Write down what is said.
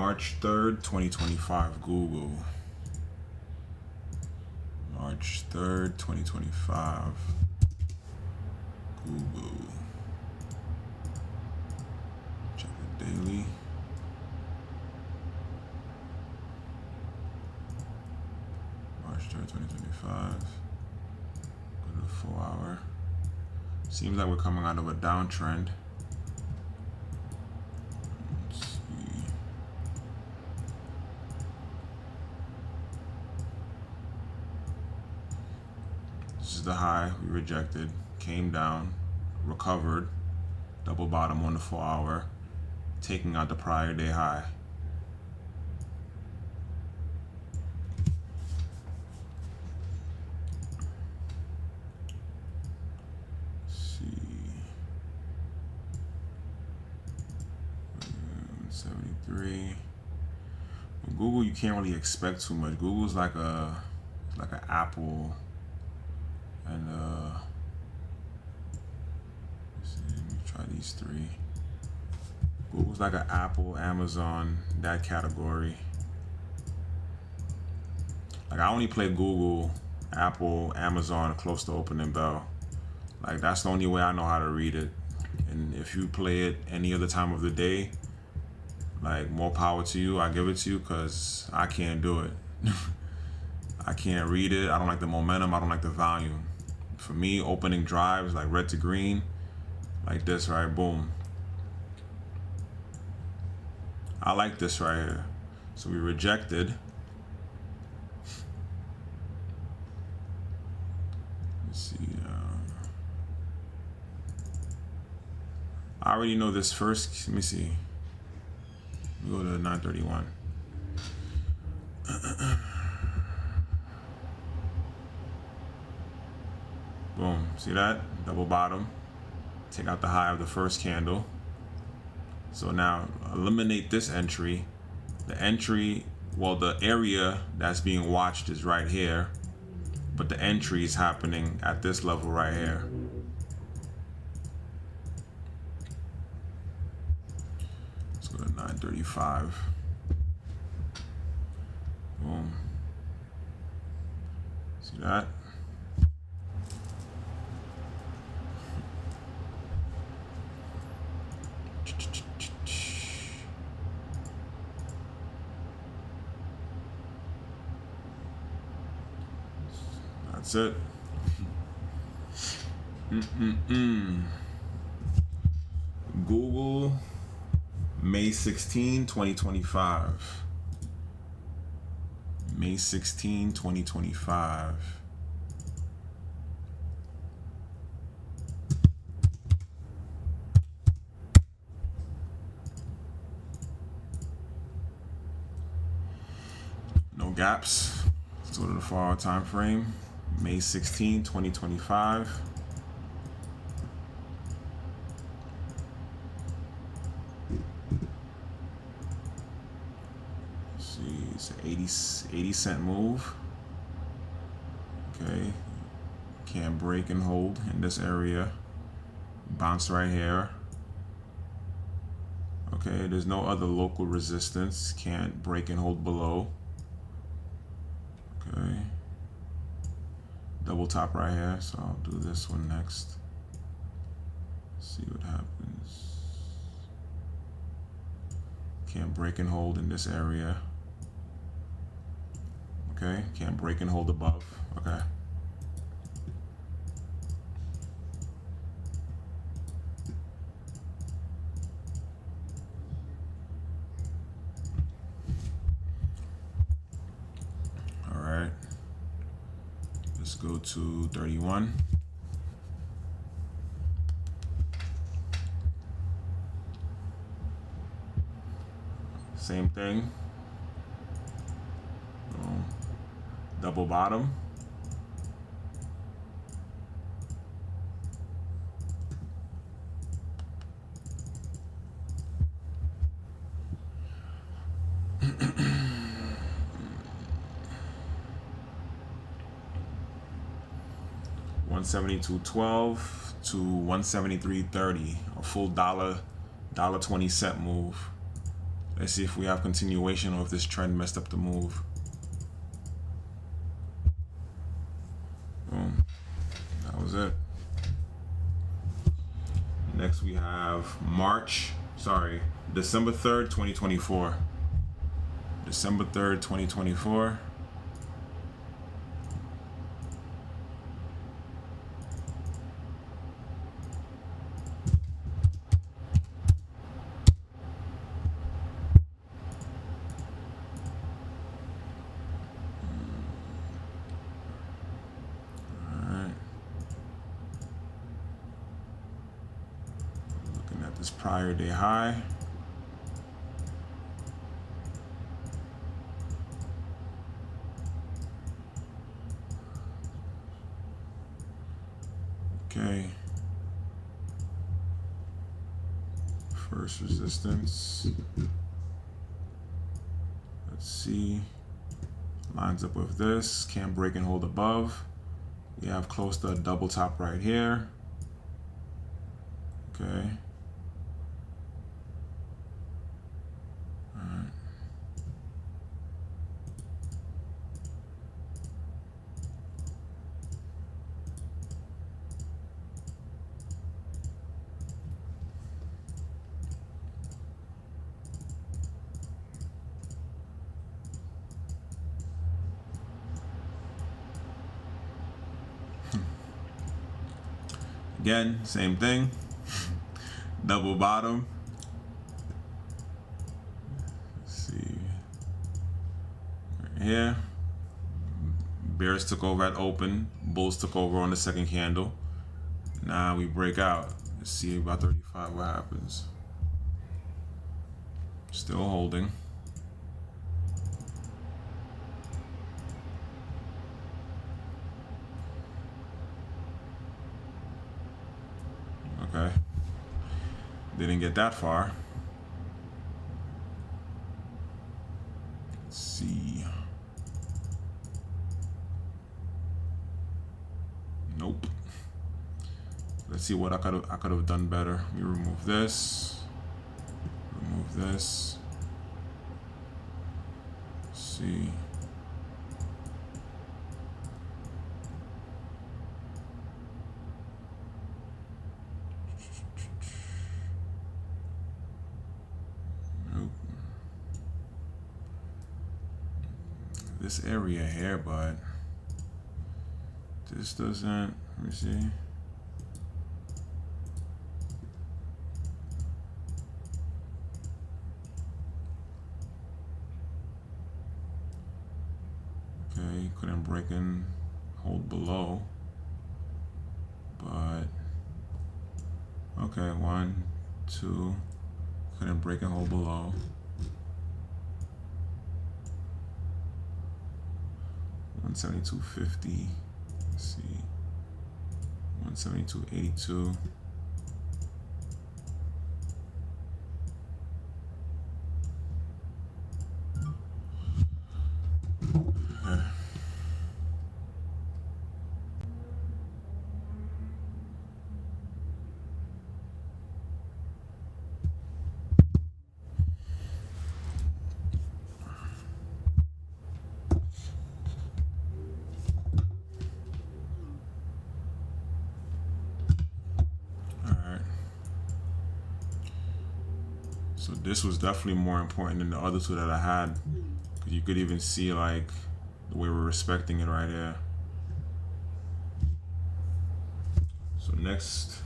March 3rd, 2025, Google. March 3rd, 2025, Google. Check it daily. March 3rd, 2025. Go to the 4 hour. Seems like we're coming out of a downtrend. Let's see. This is the high we rejected, came down, recovered, double bottom on the 4 hour, taking out the prior day high. Let's see. 73. Well, Google, you can't really expect too much. Google's like an Apple. And let's see, let me try these three. Google's like an Apple, Amazon, that category. Like I only play Google, Apple, Amazon close to opening bell. Like that's the only way I know how to read it. And if you play it any other time of the day, like more power to you. I give it to you because I can't do it. I can't read it. I don't like the momentum. I don't like the volume. For me, opening drives like red to green, like this, right? Boom. I like this right here. So we rejected. Let's see. I already know this first. Let me see. We go to 931. Boom, see that? Double bottom. Take out the high of the first candle. So now eliminate this entry. The entry, well, the area that's being watched is right here, but the entry is happening at this level right here. Let's go to 935. Boom. See that? That's it. Google, May 16, 2025. May 16, 2025. No gaps. Let's go to the 4 hour time frame. May 16, 2025. Let's see, it's an 80 cent move. Okay, can't break and hold in this area. Bounce right here. Okay, there's no other local resistance. Can't break and hold below. Okay. Double top right here, so I'll do this one next. See what happens. Can't break and hold in this area. Okay, can't break and hold above. Okay. All right. Let's go to 31. Same thing. Boom. Double bottom. $172.12 to $173.30, a full $1.20 move. Let's see if we have continuation or if this trend messed up the move. Boom. That was it. Next we have December 3rd, 2024. December 3rd, 2024. This prior day high. Okay. First resistance. Let's see. Lines up with this. Can't break and hold above. We have close to a double top right here. Okay. Again, same thing. Double bottom. Let's see. Right here. Bears took over at open. Bulls took over on the second candle. Now we break out. Let's see about 35 what happens. Still holding. Okay. Didn't get that far. Let's see. Nope. Let's see what I could have done better. We remove this. Remove this. Let's see. This area here, but this doesn't, let me see. Okay, couldn't break and hold below, but okay, 1, 2, couldn't break and hold below. 172.50. Let's see. 172.82. So this was definitely more important than the other two that I had, because you could even see like the way we're respecting it right here. So next